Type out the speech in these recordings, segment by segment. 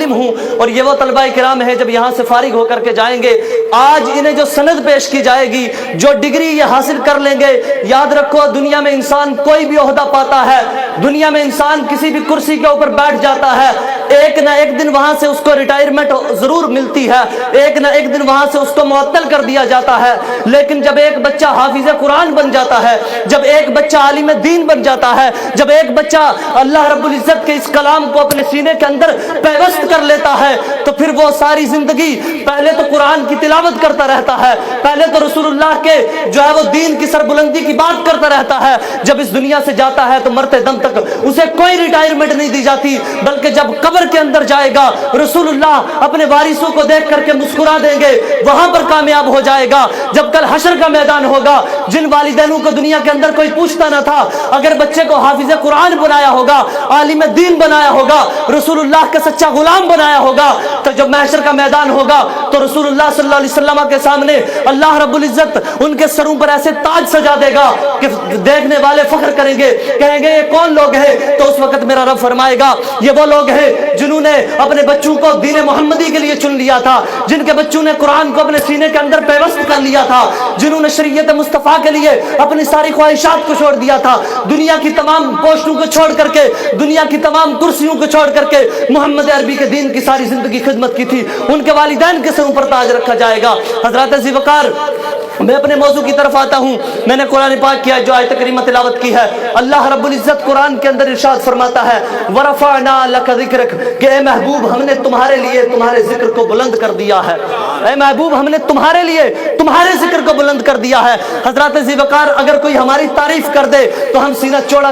متعلم ہوں اور یہ وہ طلبہ کرام ہیں جب یہاں سے فارغ ہو کر کے جائیں گے، آج انہیں جو سند پیش کی جائے گی، جو ڈگری یہ حاصل کر لیں گے، یاد رکھو دنیا میں انسان کوئی بھی عہدہ پاتا ہے، دنیا میں انسان کسی بھی کرسی کے اوپر بیٹھ جاتا ہے، ایک نہ ایک دن وہاں سے اس کو ریٹائرمنٹ ضرور ملتی ہے، ایک نہ ایک دن وہاں سے اس کو معطل کر دیا جاتا ہے، لیکن جب ایک بچہ حافظ قرآن بن جاتا ہے، جب ایک بچہ عالم دین بن جاتا ہے، جب ایک بچہ اللہ رب العزت کے اس کلام کو اپنے سینے کے اندر پیوست کر لیتا ہے، تو پھر وہ ساری زندگی پہلے تو قرآن کی تلاوت کرتا رہتا ہے، پہلے تو رسول اللہ کے جو ہے وہ دین کی سربلندی کی بات کرتا رہتا ہے، جب اس دنیا سے جاتا ہے تو مرتے دم تک اسے کوئی ریٹائرمنٹ نہیں دی جاتی، بلکہ جب قبر کے اندر جائے گا رسول اللہ اپنے وارثوں کو دیکھ کر کے مسکرا دیں گے، وہاں پر کامیاب ہو جائے گا۔ جب کل حشر کا میدان ہوگا، جن والدینوں کو دنیا کے اندر کوئی پوچھتا نہ تھا، اگر بچے کو حافظ قرآن بنایا ہوگا، عالم دین بنایا ہوگا، رسول اللہ کا سچا غلام بنایا ہوگا، تو جب محشر کا میدان ہوگا تو رسول اللہ صلی اللہ علیہ وسلم کے سامنے اللہ رب العزت ان کے سروں پر ایسے تاج سجا دے گا کہ دیکھنے والے فخر کریں گے، کہیں گے یہ کون لوگ ہیں؟ تو اس وقت میرا رب فرمائے گا یہ وہ لوگ ہیں جنہوں نے اپنے بچوں کو دین محمدی کے لیے چن لیا تھا، جن کے بچوں نے قرآن کو اپنے سینے کے اندر پیوست کر لیا تھا، جنہوں نے شریعت مصطفیٰ کے لیے اپنی ساری خواہشات کو چھوڑ دیا تھا، دنیا کی تمام پوسٹوں کو چھوڑ کر کے، دنیا کی تمام کرسیوں کو چھوڑ کر کے محمد عربی کے دین کی ساری زندگی خدمت کی تھی، ان کے والدین کے سروں پر تاج رکھا جائے گا۔ حضرات ذی وقار، میں اپنے موضوع کی طرف آتا ہوں۔ میں نے قرآن پاک کی جو آیت کریمہ تلاوت کی ہے، اللہ رب العزت قرآن کے اندر ارشاد فرماتا ہے وَرَفَعْنَا لَكَ ذِكْرَكَ، کہ اے محبوب ہم نے تمہارے لیے تمہارے ذکر کو بلند کر دیا ہے، اے محبوب ہم نے تمہارے لیے تمہارے ذکر کو بلند کر دیا ہے۔ حضرات ذی وقار، اگر کوئی ہماری تعریف کر دے تو ہم سینہ چوڑا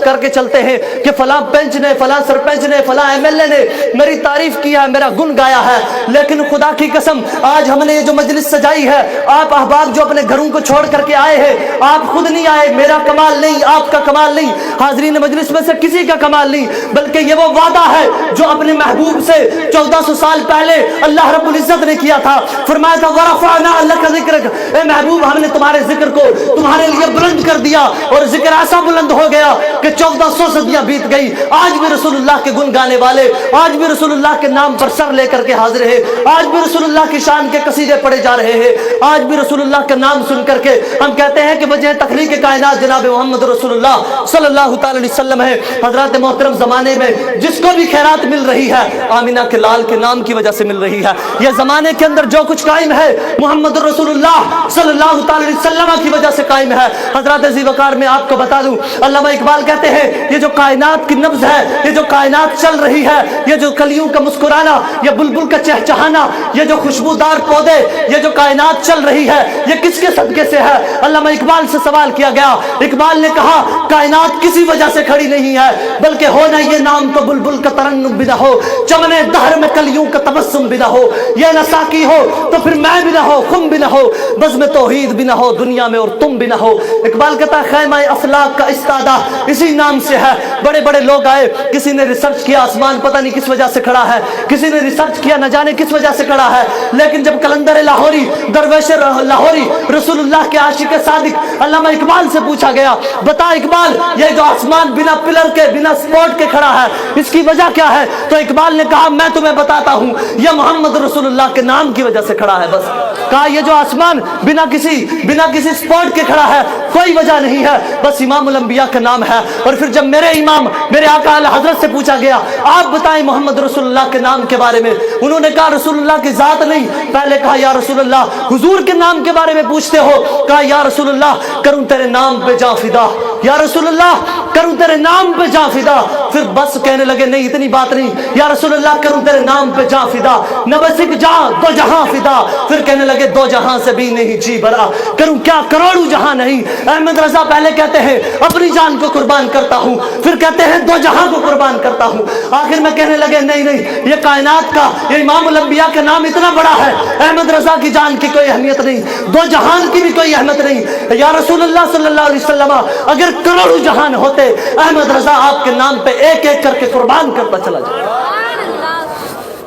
کر کے چلتے ہیں کہ فلاں پنچ نے، فلاں سرپنچ نے، فلاں ایم ایل اے نے میری تعریف کیا ہے، میرا گن گایا ہے، لیکن خدا کی قسم آج ہم نے یہ جو مجلس سجائی ہے، آپ احباب جو اپنے گھروں کو چھوڑ کر کے آئے ہیں، آپ خود نہیں آئے، میرا کمال نہیں، آپ کا کمال نہیں، حاضرین مجلس میں سے کسی کا کمال نہیں، بلکہ یہ وہ وعدہ ہے جو اپنے محبوب سے 1400 سال پہلے اللہ رب العزت نے کیا تھا۔ فرمایا تھا وَرَفَعْنَا لَكَ ذِكْرَكَ، اے محبوب ہم نے تمہارے ذکر کو تمہارے لیے بلند کر دیا، اور ذکر ایسا بلند ہو گیا کہ 1400 صدیاں بیت گئی، آج بھی رسول اللہ کے گن گانے والے، آج بھی رسول اللہ کے نام پر سر لے کر کے حاضر ہیں، آج بھی رسول اللہ کی شان کے قصیدے پڑھے جا رہے ہیں، آج بھی رسول اللہ کا نام سن کر کے ہم کہتے ہیں کہ وجہ تخلیق کائنات جناب محمد رسول اللہ صلی اللہ تعالی علیہ وسلم ہے۔ حضرات محترم، زمانے میں جس کو بھی خیرات مل رہی ہے آمینہ کے لال کے نام کی وجہ سے مل رہی ہے، یہ زمانے کے اندر جو کچھ قائم ہے محمد رسول اللہ صلی اللہ تعالی علیہ وسلم کی وجہ سے قائم ہے۔ حضرات ذی وقار، میں آپ کو بتا دوں، علامہ اقبال کہتے ہیں یہ جو کائنات کی نبض ہے، یہ جو کائنات چل رہی ہے، یہ جو کلیوں کا مسکرانا، یہ بلبل کا چہچہانا، یہ جو خوشبودار پودے، یہ جو کائنات چل رہی ہے، یہ کس کے صدقے سے ہے؟ علامہ اقبال سے سوال کیا گیا، اقبال نے کہا کائنات کسی وجہ سے کھڑی نہیں ہے، بلکہ ہونا یہ نام تو بلبل کا ترنم بھی نہ ہو، چمنے دہر میں کلیوں کا تبسم بھی نہ ہو، یہ نہ ساقی ہو تو پھر میں بھی نہ ہو، خم بھی نہ ہو، بزم توحید بھی نہ ہو، دنیا میں اور تم بھی نہ ہو۔ اقبال کہتا ہے خیمہ افلاک کا استادہ اسی نام سے ہے۔ بڑے بڑے لوگ آئے، کسی نے ریسرچ کیا آسمان پتہ نہیں کس وجہ سے کھڑا ہے، کسی نے ریسرچ کیا نہ جانے کس وجہ سے کھڑا ہے، لیکن جب کلندر لاہوری، درویش لاہوری، رسول اللہ کے عاشق صادق علامہ اقبال سے پوچھا گیا بتا اقبال یہ جو آسمان بنا پلر کے، بنا سپورٹ کے کھڑا ہے، اس کی وجہ کیا ہے؟ تو اقبال نے کہا میں تمہیں بتاتا ہوں، یہ محمد رسول اللہ کے نام کی وجہ سے کھڑا ہے بس۔ کہا یہ جو آسمان بنا کسی سپورٹ کے کھڑا ہے کوئی وجہ نہیں ہے، بس امام الانبیاء کا نام ہے۔ اور پھر جب میرے امام میرے آقا اعلی حضرت سے پوچھا گیا آپ بتائیں محمد رسول اللہ کے نام کے بارے میں، انہوں نے کہا رسول اللہ کی ذات نہیں، پہلے کہا یا رسول اللہ حضور کے نام کے بارے میں پوچھتے ہو، کہا یا رسول اللہ کروں تیرے نام پہ جاں فدا، یا رسول اللہ کروں تیرے نام پہ جاں فدا۔ پھر بس کہنے لگے نہیں اتنی بات نہیں، یا رسول اللہ کروں تیرے نام پہ جاں فدا، نہ بس ایک جاں دو جہاں فدا۔ پھر کہنے لگے دو جہاں سے بھی نہیں جی برا، کروں کیا کروڑوں جہاں نہیں۔ احمد رضا پہلے کہتے ہیں اپنی جان کو قربان کرتا ہوں، پھر کہتے ہیں دو جہاں کو قربان کرتا ہوں، آخر میں کہنے لگے نہیں یہ کائنات کا، یہ امام الانبیاء کا نام اتنا بڑا ہے، احمد رضا کی جان کی کوئی اہمیت نہیں، دو جہان کی بھی کوئی اہمیت نہیں۔ یا رسول اللہ صلی اللہ علیہ وسلم اگر کروڑوں جہان ہوتے احمد رضا آپ کے نام پہ ایک ایک کر کے قربان کرتا چلا جائے۔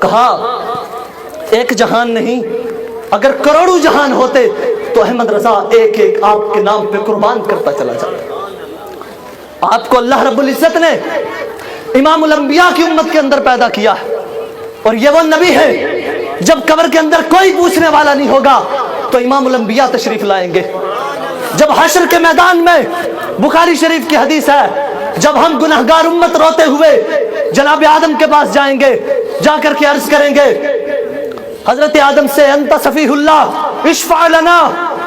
کہا ایک جہان نہیں، اگر کروڑوں جہان ہوتے تو احمد رضا ایک ایک آپ کے نام پہ قربان کرتا چلا جاتا۔ آپ کو اللہ رب العزت نے امام الانبیاء کی امت کے اندر پیدا کیا ہے، اور یہ وہ نبی ہے جب قبر کے اندر کوئی پوچھنے والا نہیں ہوگا تو امام الانبیاء تشریف لائیں گے. جب حشر کے میدان میں بخاری شریف کی حدیث ہے, جب ہم گنہگار امت روتے ہوئے جناب آدم کے پاس جائیں گے, جا کر کے عرض کریں گے حضرت آدم سے, انت صفیح اللہ اشفع لنا,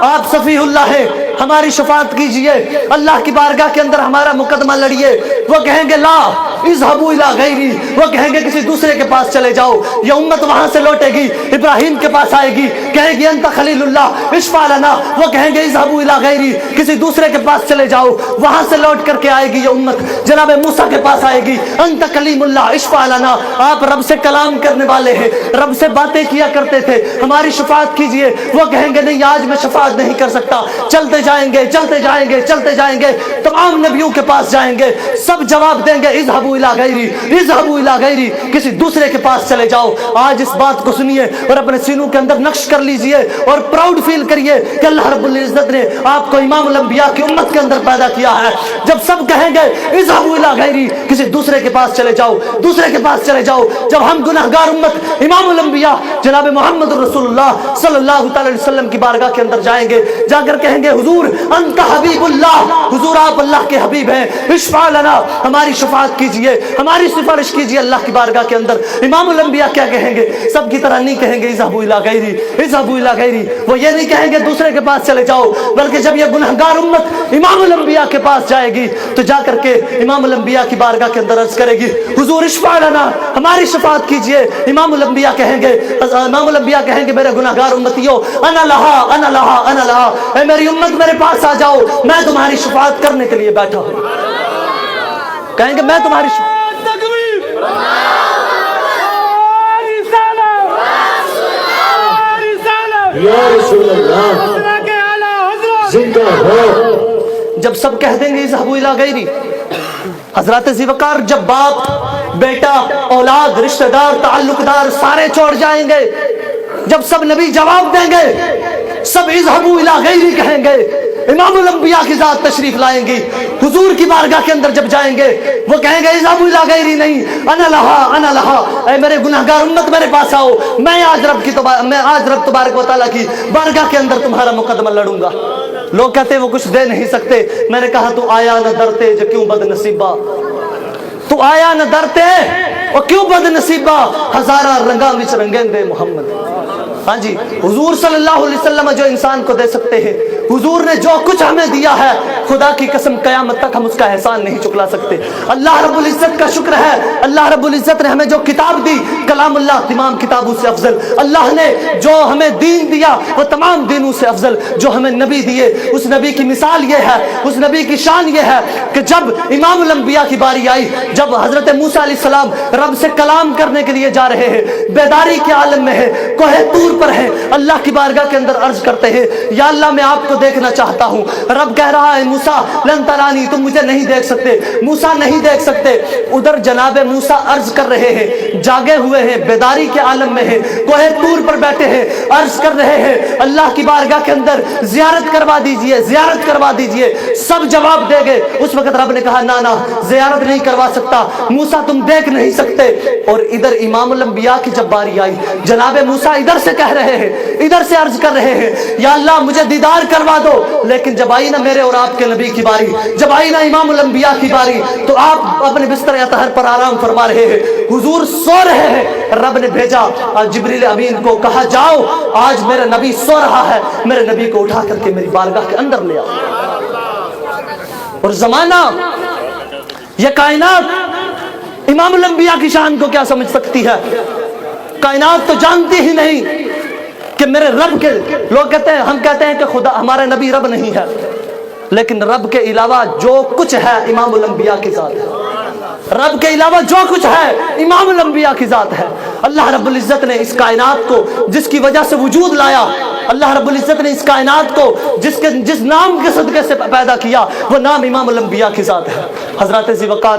آپ صفیح اللہ ہیں, ہماری شفاعت کیجئے, اللہ کی بارگاہ کے اندر ہمارا مقدمہ لڑیے. وہ کہیں گے لا اذهبوا الى غیری, وہ کہیں گے کسی دوسرے کے پاس چلے جاؤ. یہ امت وہاں سے لوٹے گی, ابراہیم کے پاس آئے گی, کہے گی انت خلیل اللہ اشفع لنا, وہ کہیں گے اذهبوا الى غیری, کسی دوسرے کے پاس چلے جاؤ. وہاں سے لوٹ کر کے آئے گی یہ امت جناب موسیٰ کے پاس آئے گی, انت کلیم اللہ اشفع لنا, آپ رب سے کلام کرنے والے ہیں, رب سے باتیں کیا کرتے تھے, ہماری شفاعت کیجئے. وہ کہیں گے نہیں آج میں شفاعت نہیں کر سکتا. چلتے جائیں گے چلتے جائیں گے چلتے جائیں گے, تمام نبیوں کے پاس جائیں گے, سب جواب دیں گے اذهبوا الى غیری اذهبوا الى غیری, کسی دوسرے کے پاس چلے جاؤ. آج اس بات کو سنیے اور اپنے سینوں کے اندر نقش کر لیجئے اور پراؤڈ فیل کریے کہ اللہ رب العزت نے آپ کو امام الانبیاء کی امت کے اندر پیدا کیا ہے. جب سب کہیں گے اذهبوا الى غیری, کسی دوسرے کے پاس چلے جاؤ, دوسرے کے پاس چلے جاؤ. جب ہم گنہگار امت امام الانبیاء جناب محمد رسول اللہ صلی اللہ تعالی وسلم کی بارگاہ کے اندر جائیں گے, جا کر کہیں گے حضور انت حبیب اللہ, حضور آپ اللہ کے حبیب ہیں, اشفع لنا, ہماری شفاعت کیجئے, ہماری سفارش کیجئے اللہ کی بارگاہ کے اندر. امام الانبیاء کیا کہیں گے؟ سب کی طرح نہیں کہیں گے اذهبوا الى غیری اذهبوا الى غیری, وہ یہ نہیں کہیں گے دوسرے کے پاس چلے جاؤ, بلکہ جب یہ گنہگار امت امام الانبیاء کے پاس جائے گی تو جا کر کے امام الانبیاء کی بارگاہ کے اندر عرض کرے گی حضور اشفع لنا, ہماری شفاعت کیجئے. امام الانبیاء کہیں گے میرے گنہگار امتیوں انا لہا انا لہا انا لہا, اے میری امت میرے پاس آ جاؤ, میں تمہاری شفاعت کرنے کے لیے بیٹھا ہوں. کہیں گے میں تمہاری جب سب کہہ دیں گے اذهبوا الى غیری, حضرات ذوالفقار جب باپ بیٹا اولاد رشتہ دار تعلق دار سارے چھوڑ جائیں گے, جب سب نبی جواب دیں گے, سب اذهبوا الى غیری کہیں گے, امام الانبیاء کی ذات تشریف لائیں گی. حضور کی بارگاہ کے اندر جب جائیں گے وہ کہیں گے اذهبوا الى غیری نہیں, انا لہا انا لہا, اے میرے گنہگار امت میرے پاس آؤ, میں آج رب تبارک و تعالیٰ کی بارگاہ کے اندر تمہارا مقدمہ لڑوں گا. لوگ کہتے ہیں وہ کچھ دے نہیں سکتے. میں نے کہا تو آیا نہ درتے جو کیوں بد نصیبہ, تو آیا نہ درتے اور کیوں بد نصیبہ, ہزارہ رنگا وچ رنگیں دے محمد. ہاں جی, حضور صلی اللہ علیہ وسلم جو انسان کو دے سکتے ہیں, حضور نے جو کچھ ہمیں دیا ہے, خدا کی قسم قیامت تک ہم اس کا احسان نہیں چکلا سکتے. اللہ رب العزت کا شکر ہے, اللہ رب العزت نے ہمیں جو کتاب دی, کلام اللہ تمام کتابوں سے افضل. اللہ نے جو ہمیں دین دیا وہ تمام دینوں سے افضل. جو ہمیں نبی دیے, اس نبی کی مثال یہ ہے, اس نبی کی شان یہ ہے کہ جب امام الانبیاء کی باری آئی, جب حضرت موسیٰ علیہ السلام رب سے کلام کرنے کے لیے جا رہے ہیں, بیداری کے عالم میں ہے, کوہ طور پر ہے, اللہ کی بارگاہ کے اندر عرض کرتے ہیں یا اللہ میں آپ کو دیکھنا چاہتا ہوں. رب کہہ رہا ہے موسیٰ لن ترانی, تم مجھے نہیں دیکھ سکتے. موسیٰ نہیں دیکھ سکتے. ادھر جناب موسیٰ عرض کر رہے ہیں, جاگے ہوئے ہیں, بیداری کے عالم میں ہیں, کوہ طور پر بیٹھے ہیں, عرض کر رہے ہیں اللہ کی بارگاہ کے اندر زیارت کروا دیجئے, زیارت کروا دیجئے. سب جواب دے گئے. اس وقت رب نے کہا نا نا, زیارت نہیں کروا سکتا موسیٰ, تم دیکھ نہیں سکتے. اور ادھر امام الانبیاء کی جب باری آئی, جناب موسیٰ ادھر سے کہہ رہے ہیں, ادھر سے عرض کر رہے ہیں یا اللہ مجھے دیدار کروا دو. لیکن جب آئی نا میرے اور آپ کے نبی کی باری, جب آئی نا امام الانبیاء کی باری, تو آپ اپنے بستر اطہر پر آرام فرما رہے ہیں, حضور سو رہے ہیں. رب نے بھیجا جبریل امین کو, کہا جاؤ آج میرا نبی سو رہا ہے, میرے نبی کو اٹھا کر کے میری بارگاہ کے اندر لے آؤ. اور زمانہ, یہ کائنات امام الانبیاء کی شان کو کیا سمجھ سکتی ہے؟ کائنات تو جانتی ہی نہیں کہ میرے رب کے, لوگ کہتے ہیں, ہم کہتے ہیں کہ خدا ہمارے نبی رب نہیں ہے, لیکن رب کے علاوہ جو کچھ ہے امام الانبیاء کی ذات ہے. رب کے علاوہ جو کچھ ہے امام الانبیاء کی ذات ہے. اللہ رب العزت نے اس کائنات کو جس کی وجہ سے وجود لایا, اللہ رب العزت نے اس کائنات کو جس نام کے صدقے سے پیدا کیا, وہ نام امام الانبیاء کی ذات ہے. حضرات ذوالفقار